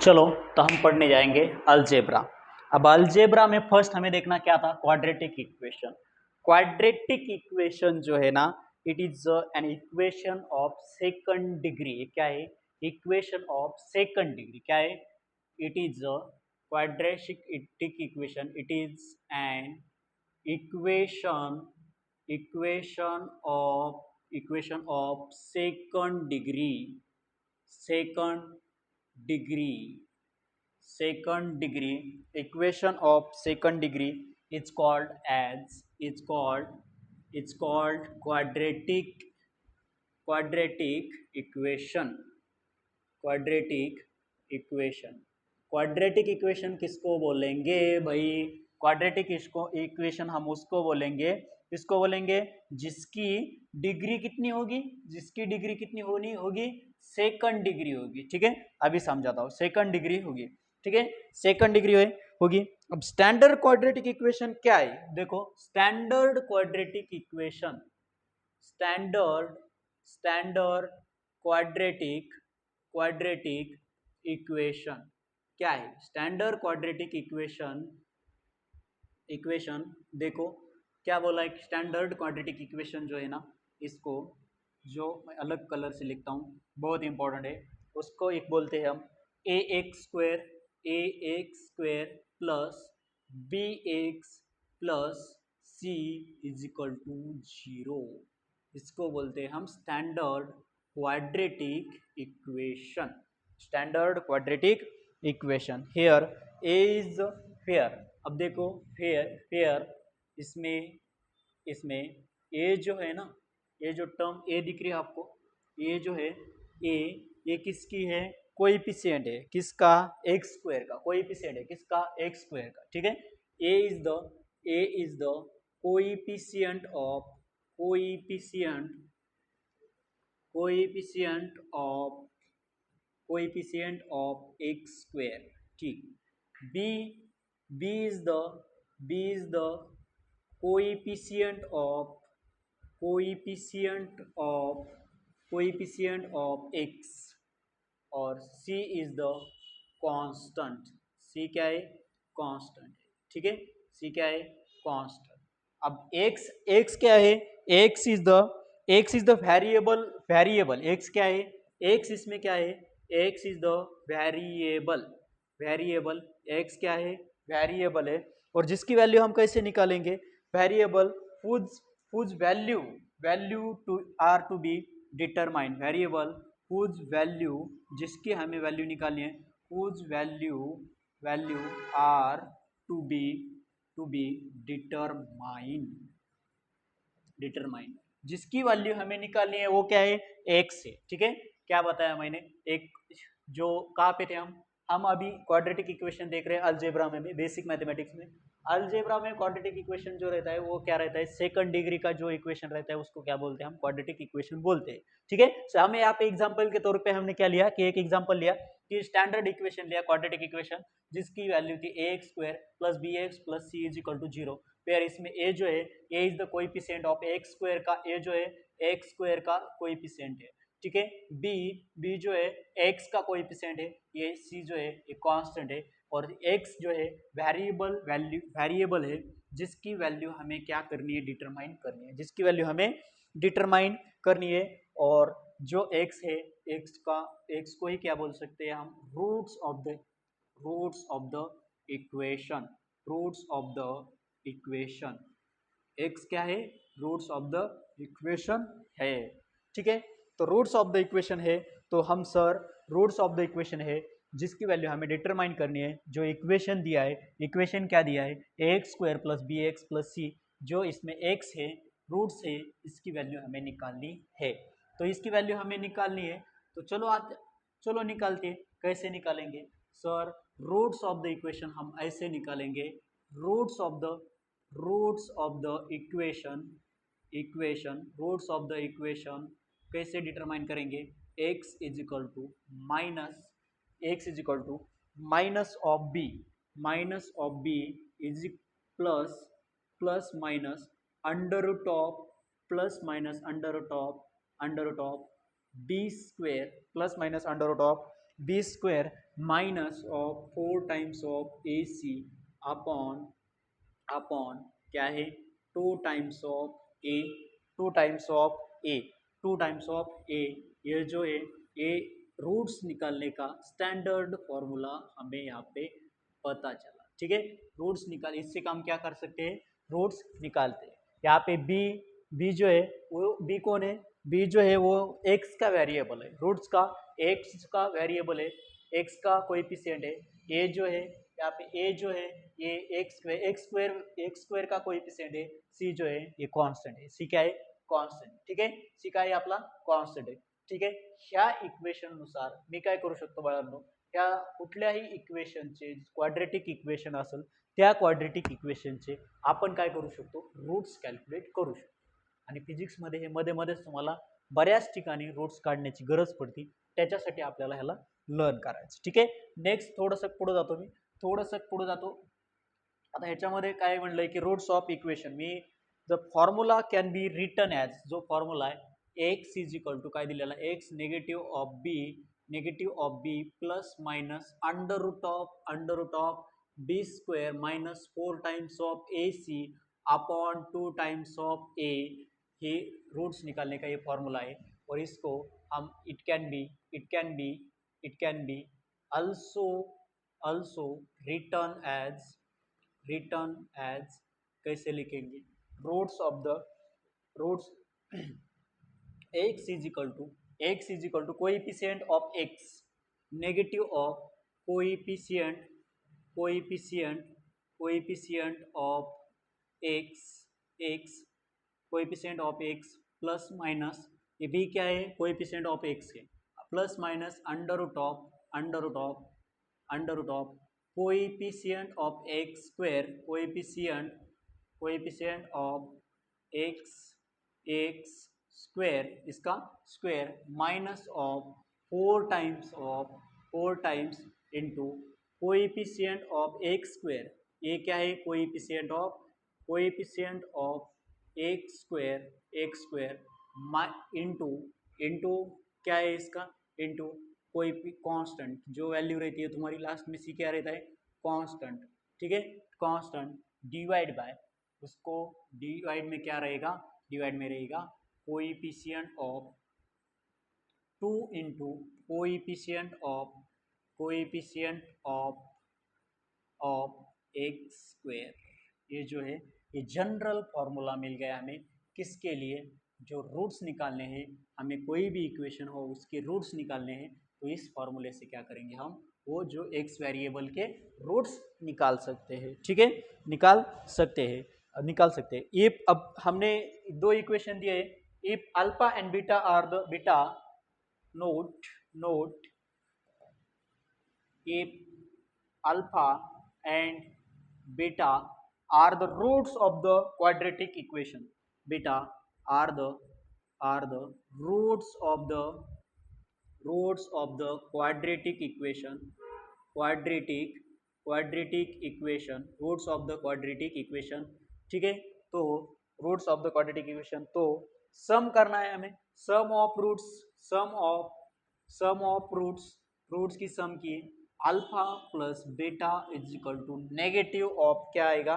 चलो तो हम पढ़ने जाएंगे अलजेब्रा। अब अलजेब्रा में फर्स्ट हमें देखना क्या था, क्वाड्रेटिक इक्वेशन। क्वाड्रेटिक इक्वेशन जो है ना, it is an equation of second degree. क्या है? Equation of second degree. क्या है? It is a quadratic equation, it is an equation equation of second degree, second degree equation of second degree is called as it's called quadratic equation। Quadratic equation, quadratic equation किसको बोलेंगे भाई? Quadratic equation हम उसको बोलेंगे, इसको बोलेंगे जिसकी degree कितनी होगी, जिसकी डिग्री कितनी होनी होगी, सेकंड डिग्री होगी। ठीक है, अभी समझाता हूँ। सेकंड डिग्री होगी, ठीक है, सेकंड डिग्री होगी। अब स्टैंडर्ड क्वाड्रेटिक इक्वेशन क्या है? देखो, standard quadratic equation, standard standard quadratic quadratic equation क्या है? स्टैंडर्ड क्वाड्रेटिक इक्वेशन देखो क्या बोला है। स्टैंडर्ड क्वाड्रेटिक इक्वेशन जो है ना, इसको जो मैं अलग कलर से लिखता हूँ, बहुत इंपॉर्टेंट है, उसको एक बोलते हैं हम a x square plus B x plus C is equal to 0। इसको बोलते हैं हम standard quadratic equation. Standard quadratic equation. Here a is fair. अब देखो, फेयर इसमें इसमें ए जो है ना, ये जो टर्म ए दिख रही है आपको, ये जो है ए, ये किसकी है? कोएफिशिएंट है। किसका? एक्स स्क्वायर का कोएफिशिएंट है। किसका? एक्स स्क्वायर का। ठीक है, ए is the coefficient of coefficient coefficient of coefficient of x square. ठीक, B B is the coefficient of coefficient of x, और C is the constant. C क्या है? कांस्टेंट है। ठीक है, सी क्या है? कांस्टेंट। अब एक्स क्या है? X is the variable. X क्या है? एक्स इसमें क्या है? X is the variable. X क्या है? वेरिएबल है। और जिसकी वैल्यू हम कैसे निकालेंगे? Variable whose value to are to be determined, variable whose value, जिसकी हमें वैल्यू निकालनी है, whose value are to be determined, जिसकी वैल्यू हमें निकालनी है वो क्या है? एक्स है। ठीक है, क्या बताया मैंने? एक जो कहाँ पे थे हम अभी क्वाड्रेटिक इक्वेशन देख रहे हैं अलजेब्रा में भी, बेसिक मैथमेटिक्स में। अलजेब्रा में क्वाड्रेटिक इक्वेशन जो रहता है वो क्या रहता है? सेकंड डिग्री का जो इक्वेशन रहता है उसको क्या बोलते हैं? हम क्वाड्रेटिक इक्वेशन बोलते हैं। ठीक है, तो हमें यहाँ पे एग्जांपल के तौर पे हमने क्या लिया कि एक एग्जांपल लिया कि स्टैंडर्ड इक्वेशन लिया, क्वाड्रेटिक इक्वेशन, जिसकी वैल्यू थी a x square plus B x plus C is equal to 0। फिर इसमें ए जो है, ए is the coefficient of x square का, ए जो है एक्स स्क्वायर का कोएफिशिएंट है। ठीक है, बी जो है एक्स का कोएफिशिएंट है, ये सी जो है ये कांस्टेंट है, और एक्स जो है वेरिएबल है, जिसकी वैल्यू हमें क्या करनी है? डिटरमाइन करनी है, जिसकी वैल्यू हमें डिटरमाइन करनी है। और जो एक्स है, एक्स को ही क्या बोल सकते हैं हम? Roots of the equation. Roots of the equation. X क्या है? रूट्स ऑफ द इक्वेशन है। ठीक है, तो रूट्स ऑफ द इक्वेशन है, तो हम sir roots of the equation है जिसकी वैल्यू हमें डिटरमाइन करनी है। जो इक्वेशन दिया है, इक्वेशन क्या दिया है? X square plus B x plus c, जो इसमें एक्स है, रूट्स है, इसकी वैल्यू हमें निकालनी है। तो इसकी वैल्यू हमें निकालनी है, तो चलो निकालते हैं। कैसे निकालेंगे sir? Roots of the equation हम ऐसे निकालेंगे, रूट्स ऑफ द इक्वेशन कैसे डिटरमाइन करेंगे? x is equal to minus of b is plus minus under root of b square plus minus under root of b square minus of 4 times of A C upon upon क्या है 2 times of a 2 times of a 2 times of a. ये जो है ये roots निकालने का standard formula हमें यहाँ पे पता चला। ठीक है, रूट्स निकाल, इससे हम क्या कर सकते हैं, रूट्स निकालते हैं। यहाँ पे बी जो है वो बी कौन है, बी जो है वो एक्स का वेरिएबल है, रूट्स का एक्स का वेरिएबल है, एक्स का कोएफिशिएंट है। ए जो है यहाँ पे ए जो है ये एक्स स्क्वायर का कोएफिशिएंट है। सी जो है ये कांस्टेंट है, सी क्या है, कांस्टेंट। ठीक है, सी काय आपला कांस्टेंट आहे। ठीक आहे, ह्या इक्वेशन नुसार मी काय करू शकतो बाळांनो, त्या कुठल्याही इक्वेशनचे क्वाड्रेटिक इक्वेशन असेल त्या क्वाड्रेटिक इक्वेशनचे आपण काय करू शकतो, रूट्स कॅल्क्युलेट करू शकतो। आणि फिजिक्समध्ये हे मध्ये मध्येच तुम्हाला बऱ्याच ठिकाणी रूट्स काढण्याची गरज पडते, त्याच्यासाठी आपल्याला ह्याला लर्न करायचं। ठीक आहे, नेक्स्ट थोडंसं पुढे जातो मी, थोडंसं पुढे जातो। आता ह्याच्यामध्ये काय म्हणलंय की रूट्स ऑफ इक्वेशन, मी the formula can be written as, जो फॉर्म्युला आहे एक्स इज इक्वल टू काय दिलेला, x negative of B plus minus under root of b square minus 4 times of A C upon 2 times of a. ये roots निकालने का ये formula है, और इसको हम it can be also written as कैसे लिखेंगे, roots x is equal to coefficient of x, negative of coefficient of x plus minus, ये भी क्या है, कोएफिशिएंट ऑफ x है, plus minus under root of coefficient of x square, coefficient of x square, इसका square minus of 4 times into coefficient of x square, ये क्या है, coefficient of x square into क्या है इसका, इंटू कोई भी कांस्टेंट, जो वैल्यू रहती है तुम्हारी लास्ट में सी क्या रहता है, कांस्टेंट। ठीक है, कांस्टेंट डिवाइड बाय, उसको डिवाइड में क्या रहेगा, डिवाइड में रहेगा coefficient of 2 into coefficient of x square. ये जो है ये जनरल फॉर्मूला मिल गया हमें, किसके लिए, जो रूट्स निकालने हैं, हमें कोई भी इक्वेशन हो उसके रूट्स निकालने हैं, तो इस फॉर्मूले से क्या करेंगे हम, वो जो एक्स वेरिएबल के रूट्स निकाल सकते हैं। ठीक है, निकाल सकते हैं। इफ, अब हमने दो इक्वेशन दिए, if alpha and beta are the beta, note if alpha and beta are the roots of the quadratic equation, beta are the roots of the quadratic equation, roots of the quadratic equation। ठीक है, तो roots of the quadratic equation, तो sum करना है हमें, सम of roots की sum की, alpha plus beta is equal to negative of क्या आएगा,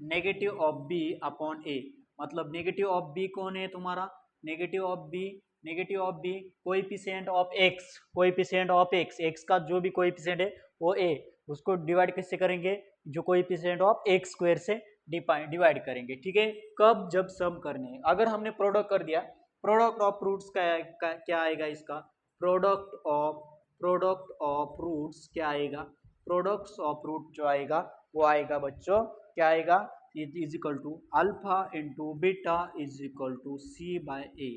negative of B upon A. मतलब नेगेटिव ऑफ बी कौन है तुम्हारा, negative of B coefficient of x का जो भी कोएफिशिएंट है वो ए, उसको डिवाइड किससे करेंगे, जो कोएफिशिएंट ऑफ एक्स स्क्वायर से डिवाइड करेंगे। ठीक है, कब, जब सम करने हैं। अगर हमने प्रोडक्ट कर दिया, प्रोडक्ट ऑफ रूट्स क्या आएगा इसका, प्रोडक्ट ऑफ रूट्स क्या आएगा, प्रोडक्ट्स ऑफ रूट जो आएगा वो आएगा बच्चों, क्या आएगा, is equal to alpha into beta is equal to C by A.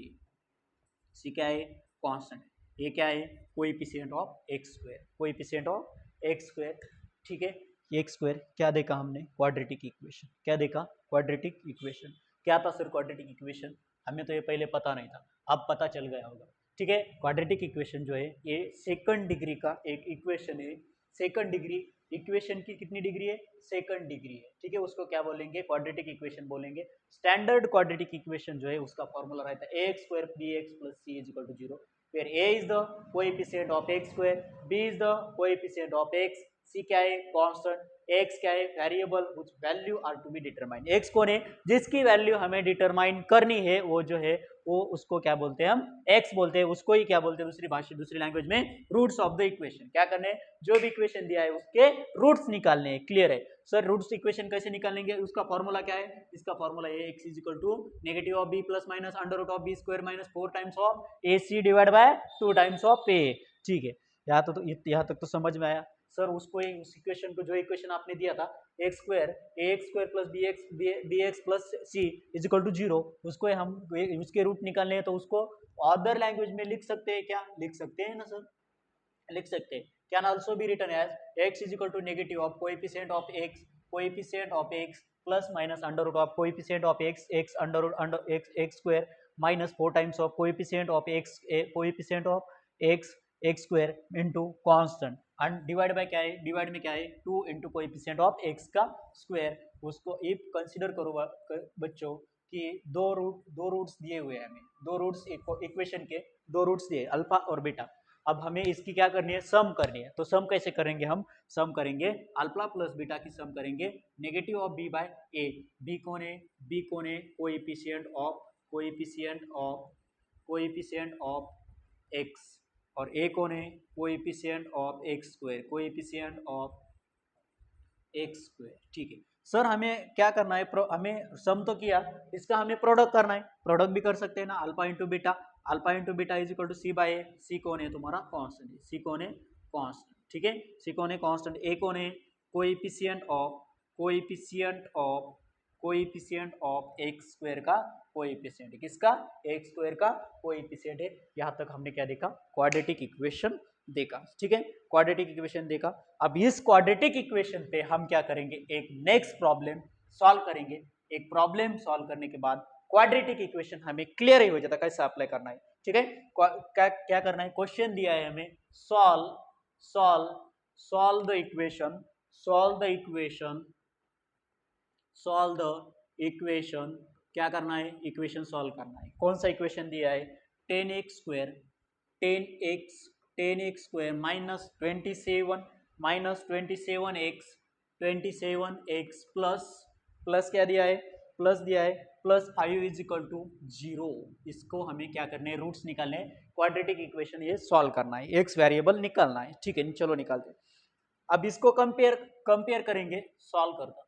C क्या है, कांस्टेंट, ये क्या है, कोएफिशिएंट ऑफ एक्स स्क्वायर। ठीक है, एक्स स्क्वायर क्या देखा हमने, क्वाड्रेटिक इक्वेशन, क्या देखा, क्वाड्रेटिक इक्वेशन। क्या था सर क्वाड्रेटिक इक्वेशन, हमें तो ये पहले पता नहीं था, अब पता चल गया होगा। ठीक है, क्वाड्रेटिक इक्वेशन जो है ये सेकंड डिग्री का एक इक्वेशन है, सेकंड डिग्री इक्वेशन की कितनी डिग्री है, सेकंड डिग्री है। ठीक है, उसको क्या बोलेंगे, क्वाड्रेटिक इक्वेशन बोलेंगे। स्टैंडर्ड क्वाड्रेटिक इक्वेशन जो है उसका फॉर्मूला रहता है x square B x plus C is equal to 0। फिर a is the coefficient of x square, b is the coefficient of x, c क्या है कांस्टेंट, x क्या है variable which value are to be determined. x कौन है जिसकी value हमें determine करनी है, वो जो है वो उसको क्या बोलते हैं हम x बोलते हैं, उसको ही क्या बोलते हैं दूसरी भाषा दूसरी लैंग्वेज में रूट्स ऑफ द इक्वेशन। क्या करने हैं जो भी इक्वेशन दिया है उसके रूट्स निकालने हैं। क्लियर है सर? रूट्स इक्वेशन कैसे निकालेंगे, उसका फॉर्मूला क्या है, इसका फॉर्मूला है x is equal to negative of b plus minus under root of b square minus 4 times of ac divide by 2 times of a। ठीक है, यहाँ तक तो समझ में आया सर। उसको उस इक्वेशन को जो इक्वेशन आपने दिया था x square plus B x plus C is equal to 0, उसको हम उसके रूट निकालने हैं तो उसको अदर लैंग्वेज में लिख सकते हैं क्या, लिख सकते हैं ना सर, लिख सकते हैं। Can also be written as x is equal to negative of coefficient of x plus minus under root of coefficient of x under x square minus 4 times of coefficient of x x square into constant and divide by क्या है, divide में क्या है 2 into coefficient of x का square. उसको if consider करो बच्चों कि दो रूट्स दिए हुए हैं हमें, दो रूट्स इक्वेशन के दो रूट्स दिए अल्फा और बीटा। अब हमें इसकी क्या करनी है सम करनी है, तो सम कैसे करेंगे हम, सम करेंगे अल्फा प्लस बीटा की सम करेंगे negative of B by A. B कौन है कोएफिशिएंट ऑफ एक्स और ए कौन है कोएफिशिएंट ऑफ एक्स स्क्वायर ठीक है सर। हमें क्या करना है, हमें सम तो किया, इसका हमें प्रोडक्ट करना है, प्रोडक्ट भी कर सकते हैं ना, alpha into beta is equal to C by A. C कौन है तुम्हारा कांस्टेंट है, सी कौन है कांस्टेंट, ठीक है, सी कौन है कांस्टेंट, ए कौन है कोएफिशिएंट ऑफ एक्स स्क्वायर का कोएफिशिएंट, किसका एक्स स्क्वायर का कोएफिशिएंट है। यहां तक हमने क्या देखा क्वाड्रेटिक इक्वेशन देखा, ठीक है, क्वाड्रेटिक इक्वेशन देखा। अब इस क्वाड्रेटिक इक्वेशन पे हम क्या करेंगे, एक नेक्स्ट प्रॉब्लम सॉल्व करेंगे। एक प्रॉब्लम सॉल्व करने के बाद क्वाड्रेटिक इक्वेशन हमें क्लियर ही हो जाता है कैसे अप्लाई करना है, ठीक है। क्या करना है, क्वेश्चन दिया है हमें सॉल्व द इक्वेशन क्या करना है, इक्वेशन सॉल्व करना है। कौन सा इक्वेशन दिया है, 10x square minus 27x plus क्या दिया है, प्लस 5 इज इक्वल टू 0। इसको हमें क्या करने हैं, रूट्स निकालने हैं, क्वाड्रेटिक इक्वेशन ये सॉल्व करना है, एक्स वेरिएबल निकालना है, ठीक है। चलो निकालते हैं। अब इसको कंपेयर करेंगे, सॉल्व करता,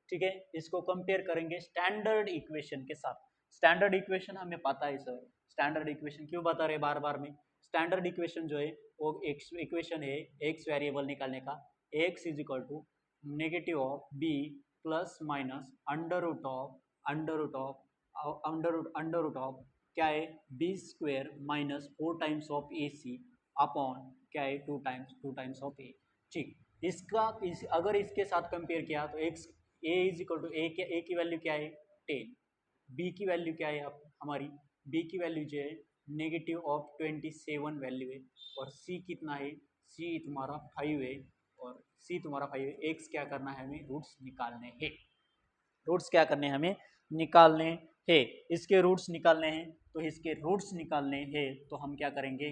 ठीक है, इसको कंपेयर करेंगे स्टैंडर्ड इक्वेशन के साथ। स्टैंडर्ड इक्वेशन हमें पता है सर, स्टैंडर्ड इक्वेशन क्यों बता रहे बार बार में, स्टैंडर्ड इक्वेशन जो है वो इक्वेशन है एक्स वेरिएबल निकालने का, X is equal to negative of B plus minus under root of क्या है B square minus 4 times of A C upon क्या है 2 टाइम्स ऑफ ए, ठीक। अगर इसके साथ कंपेयर किया तो x a is equal to a की वैल्यू क्या है 10, बी की वैल्यू क्या है हमारी, बी की वैल्यू जो है नेगेटिव ऑफ 27 वैल्यू है, और सी कितना है, सी तुम्हारा 5 है, और सी तुम्हारा 5 है। एक्स क्या करना है हमें, रूट्स निकालने हैं, रूट्स क्या करने हैं हमें निकालने हैं, इसके रूट्स निकालने हैं। तो इसके रूट्स निकालने हैं तो हम क्या करेंगे,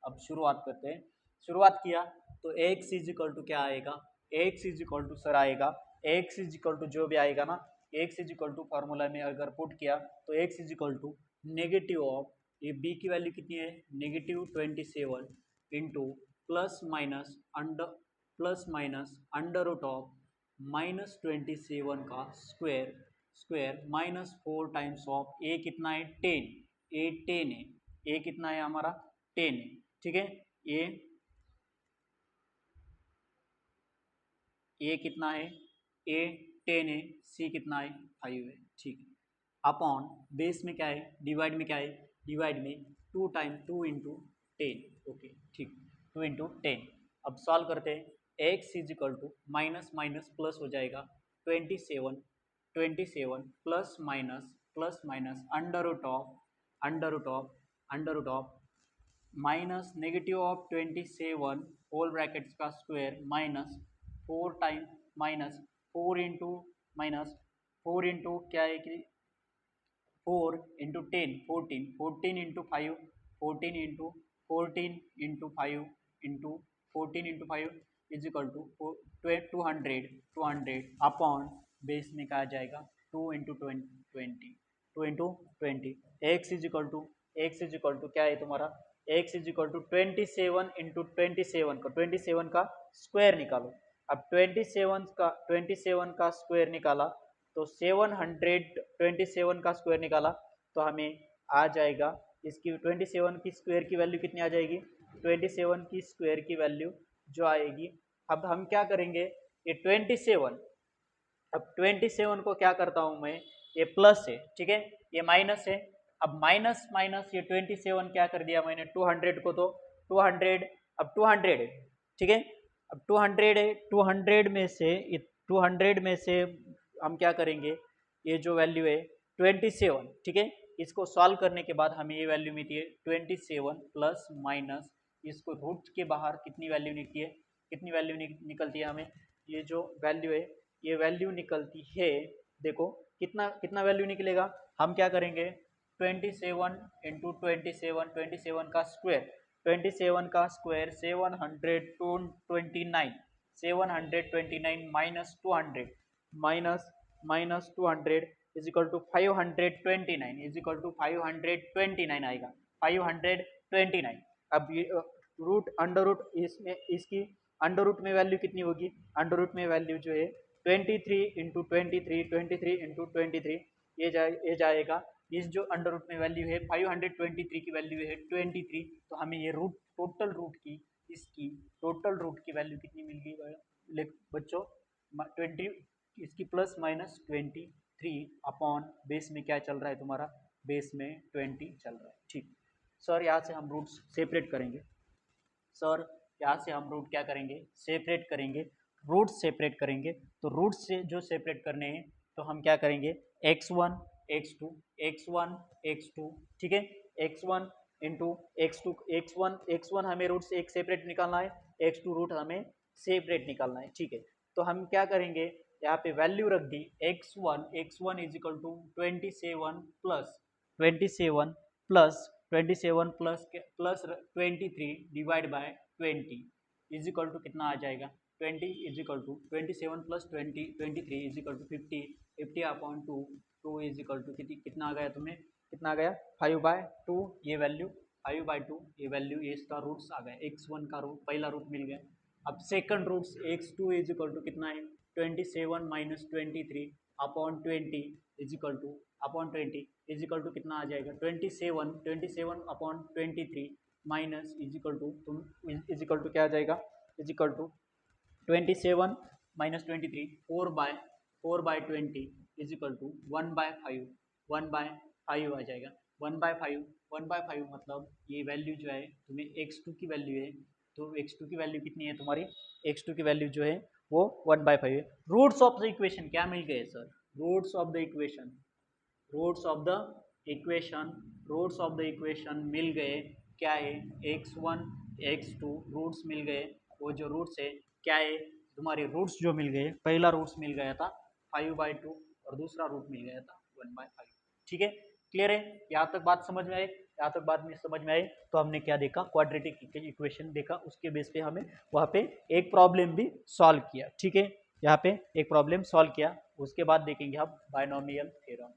अब शुरुआत करते हैं। शुरुआत किया तो एक्स इज इक्वल टू क्या आएगा, X is equal to sir आएगा, एक्स इज इक्वल टू जो भी आएगा ना, X is equal to formula में अगर पुट किया तो X is equal to negative of, ये बी की वैल्यू कितनी है negative 27 into plus minus under root of -27 का square minus 4 times of A कितना है 10, ए 10 है, ए कितना है हमारा 10 है, ठीक है। ए कितना है, ए 10 है, सी कितना है 5 है, ठीक है। अपॉन बेस में क्या है, डिवाइड में क्या है, डिवाइड में 2 इंटू 10, ओके ठीक, 2 इंटू 10। अब सॉल्व करते हैं, x is equal to minus minus plus हो जाएगा 27 plus minus under root of minus negative of 27 whole brackets का square minus 4 time minus 4 into क्या है कि 4 into 10 14 into 5 14 into 14 into 5 into 14 × 5 is equal to 200 upon base में कहा जाएगा 2 into 20 2 into 20 x is equal to क्या है तुम्हारा x is equal to 27 into 27 का स्क्वायर निकालो। अब 27 का स्क्वायर निकाला तो 727 का स्क्वायर निकाला तो हमें आ जाएगा इसकी 27 की स्क्वायर की वैल्यू कितनी आ जाएगी 27 की स्क्वायर की वैल्यू जो आएगी। अब हम क्या करेंगे ये 27 अब 27 को क्या करता हूं मैं ये प्लस है ठीक है ये माइनस है। अब माइनस माइनस ये 27 क्या कर दिया मैंने 200 को तो 200 अब 200 है ठीक है अब 200 है 200 में से हम क्या करेंगे ये जो वैल्यू है 27 ठीक है इसको सॉल्व करने के बाद हमें ये वैल्यू मिलती है 27 प्लस माइनस इसको रूट के बाहर कितनी वैल्यू निकलती है कितनी वैल्यू निकलती है हमें ये जो वैल्यू है ये वैल्यू निकलती है देखो कितना कितना वैल्यू निकलेगा हम क्या करेंगे 27 इंटू 27 का स्क्वायर 27 का square 729 minus 200 minus 200 is equal to 529 is equal to 529 आएगा 529। अब ये रूट अंडर रूट इसमें इसकी अंडर रूट में वैल्यू कितनी होगी अंडर रूट में वैल्यू जो है 23 इंटू 23 इंटू 23 ये जाएगा इस जो अंडर रूट में वैल्यू है 523 की वैल्यू है 23 तो हमें ये रूट टोटल रूट की इसकी टोटल रूट की वैल्यू कितनी मिल गई बच्चों 20 इसकी प्लस माइनस 23 अपॉन बेस में क्या चल रहा है तुम्हारा बेस में 20 चल रहा है ठीक। सर यहाँ से हम रूट्स सेपरेट करेंगे सर यहाँ से हम रूट क्या करेंगे सेपरेट करेंगे रूट सेपरेट करेंगे तो रूट से जो सेपरेट करने हैं तो हम क्या करेंगे x1 x2 ठीक है x1 इंटू x1 हमें रूट से एक सेपरेट निकालना है x2 रूट हमें सेपरेट निकालना है ठीक है। तो हम क्या करेंगे यहाँ पे वैल्यू रख दी x1 is equal to 27 plus 23 divide by 20 is equal to कितना आ जाएगा 20 is equal to 27 plus 23 is equal to 50 upon 2 is equal to कितना आ गया तुम्हें कितना आ गया 5/2 ये वैल्यू 5/2 ये वैल्यू ये इसका रूट्स आ गया x1 का रूट पहला रूट मिल गया। अब second roots x2 is equal to कितना है 27 minus 23 upon 20 is equal to upon 20 is equal to कितना आ जाएगा 27 upon 23 minus is equal to तुम इज इक्वल टू क्या आ जाएगा is equal to 27 minus 23 4/20 is equal to 1/5 आ जाएगा 1/5 मतलब ये वैल्यू जो है तुम्हें x2 की वैल्यू है तो x2 की वैल्यू कितनी है तुम्हारी x2 की वैल्यू जो है वो 1/5 है। रूट्स ऑफ द इक्वेशन क्या मिल गए sir roots of the equation मिल गए क्या है x1 x2 रूट्स मिल गए वो जो रूट्स है क्या है तुम्हारे रूट्स जो मिल गए पहला रूट्स मिल गया था 5/2 और दूसरा रूट मिल गया था 1/5 ठीक है क्लियर है यहाँ तक बात समझ में आई यहाँ तक बात में समझ में आई तो हमने क्या देखा क्वाड्रेटिक इक्वेशन देखा उसके बेस पे हमें वहाँ पे एक प्रॉब्लम भी सॉल्व किया ठीक है यहाँ पे एक प्रॉब्लम सॉल्व किया उसके बाद देखेंगे हम बायनोमियल थ्योरम।